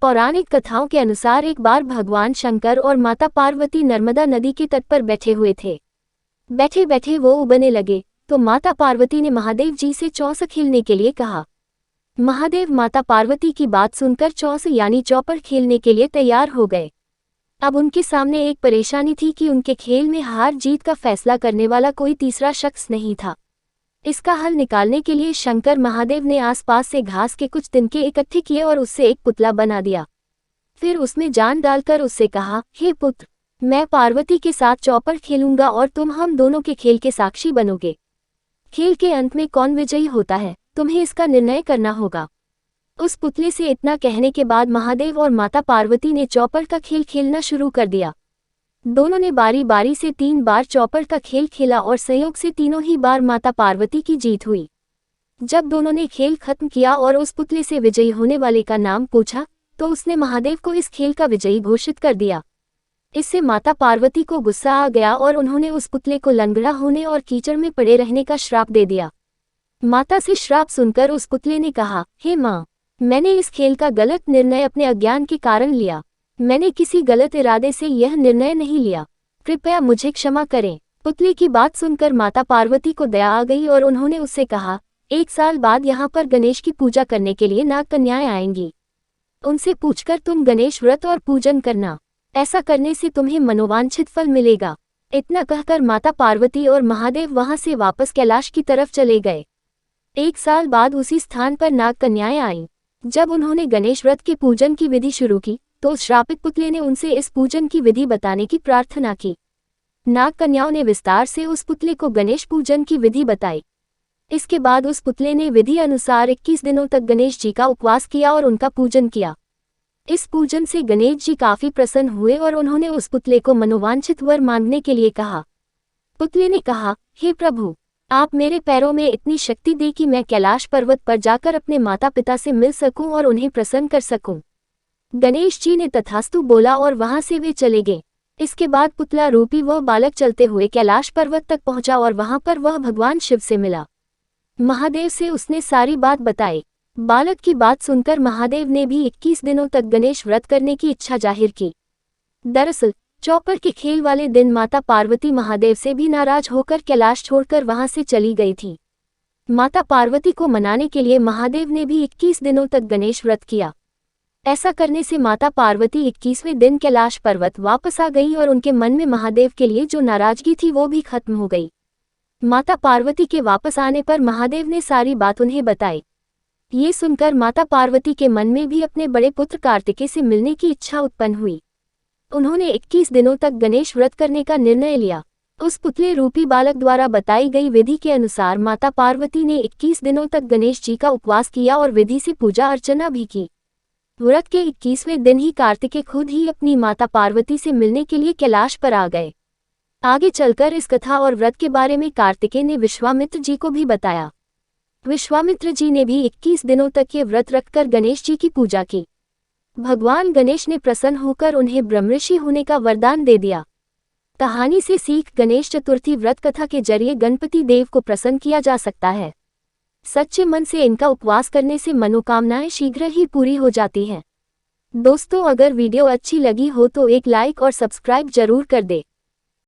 पौराणिक कथाओं के अनुसार एक बार भगवान शंकर और माता पार्वती नर्मदा नदी के तट पर बैठे हुए थे। बैठे बैठे वो उबने लगे तो माता पार्वती ने महादेव जी से चौस खेलने के लिए कहा। महादेव माता पार्वती की बात सुनकर चौस यानी चौपर खेलने के लिए तैयार हो गए। अब उनके सामने एक परेशानी थी कि उनके खेल में हार जीत का फैसला करने वाला कोई तीसरा शख्स नहीं था। इसका हल निकालने के लिए शंकर महादेव ने आसपास से घास के कुछ तिनके इकट्ठे किए और उससे एक पुतला बना दिया। फिर उसमें जान डालकर उससे कहा, हे पुत्र, मैं पार्वती के साथ चौपर खेलूंगा और तुम हम दोनों के खेल के साक्षी बनोगे। खेल के अंत में कौन विजयी होता है, तुम्हें इसका निर्णय करना होगा। उस पुतले से इतना कहने के बाद महादेव और माता पार्वती ने चौपर का खेल खेलना शुरू कर दिया। दोनों ने बारी बारी से 3 बार चौपर का खेल खेला और संयोग से तीनों ही बार माता पार्वती की जीत हुई। जब दोनों ने खेल खत्म किया और उस पुतले से विजयी होने वाले का नाम पूछा तो उसने महादेव को इस खेल का विजयी घोषित कर दिया। इससे माता पार्वती को गुस्सा आ गया और उन्होंने उस पुतले को लंगड़ा होने और कीचड़ में पड़े रहने का श्राप दे दिया। माता से श्राप सुनकर उस पुतले ने कहा, हे माँ, मैंने इस खेल का गलत निर्णय अपने अज्ञान के कारण लिया। मैंने किसी गलत इरादे से यह निर्णय नहीं लिया, कृपया मुझे क्षमा करें। पुतले की बात सुनकर माता पार्वती को दया आ गई और उन्होंने उससे कहा, 1 साल बाद यहाँ पर गणेश की पूजा करने के लिए नाग कन्याएं आएंगी। उनसे पूछकर तुम गणेश व्रत और पूजन करना। ऐसा करने से तुम्हें मनोवांछित फल मिलेगा। इतना कहकर माता पार्वती और महादेव वहां से वापस कैलाश की तरफ चले गए। 1 साल बाद उसी स्थान पर नाग कन्याएं आईं। जब उन्होंने गणेश व्रत के पूजन की विधि शुरू की तो उस श्रापित पुतले ने उनसे इस पूजन की विधि बताने की प्रार्थना की। नाग कन्याओं ने विस्तार से उस पुतले को गणेश पूजन की विधि बताई। इसके बाद उस पुतले ने विधि अनुसार 21 दिनों तक गणेश जी का उपवास किया और उनका पूजन किया। इस पूजन से गणेश जी काफी प्रसन्न हुए और उन्होंने उस पुतले को मनोवांछित वर मांगने के लिए कहा। पुतले ने कहा, हे प्रभु, आप मेरे पैरों में इतनी शक्ति दे कि मैं कैलाश पर्वत पर जाकर अपने माता पिता से मिल सकूं और उन्हें प्रसन्न कर सकूं। गणेश जी ने तथास्तु बोला और वहां से वे चले गए। इसके बाद पुतला रूपी वह बालक चलते हुए कैलाश पर्वत तक पहुंचा और वहां पर वह भगवान शिव से मिला। महादेव से उसने सारी बात बताई। बालक की बात सुनकर महादेव ने भी 21 दिनों तक गणेश व्रत करने की इच्छा जाहिर की। दरअसल चौपर के खेल वाले दिन माता पार्वती महादेव से भी नाराज होकर कैलाश छोड़कर वहां से चली गई थी। माता पार्वती को मनाने के लिए महादेव ने भी 21 दिनों तक गणेश व्रत किया। ऐसा करने से माता पार्वती 21वें दिन कैलाश पर्वत वापस आ गई और उनके मन में महादेव के लिए जो नाराजगी थी वो भी खत्म हो गई। माता पार्वती के वापस आने पर महादेव ने सारी बात उन्हें बताई। ये सुनकर माता पार्वती के मन में भी अपने बड़े पुत्र कार्तिकेय से मिलने की इच्छा उत्पन्न हुई। उन्होंने 21 दिनों तक गणेश व्रत करने का निर्णय लिया। उस पुतले रूपी बालक द्वारा बताई गई विधि के अनुसार माता पार्वती ने 21 दिनों तक गणेश जी का उपवास किया और विधि से पूजा अर्चना भी की। व्रत के 21वें दिन ही कार्तिकेय खुद ही अपनी माता पार्वती से मिलने के लिए कैलाश पर आ गए। आगे चलकर इस कथा और व्रत के बारे में कार्तिकेय ने विश्वामित्र जी को भी बताया। विश्वामित्र जी ने भी 21 दिनों तक ये व्रत रखकर गणेश जी की पूजा की। भगवान गणेश ने प्रसन्न होकर उन्हें ब्रह्मऋषि होने का वरदान दे दिया। कहानी से सीख, गणेश चतुर्थी व्रत कथा के जरिए गणपति देव को प्रसन्न किया जा सकता है। सच्चे मन से इनका उपवास करने से मनोकामनाएं शीघ्र ही पूरी हो जाती हैं। दोस्तों, अगर वीडियो अच्छी लगी हो तो एक लाइक और सब्सक्राइब जरूर कर दे।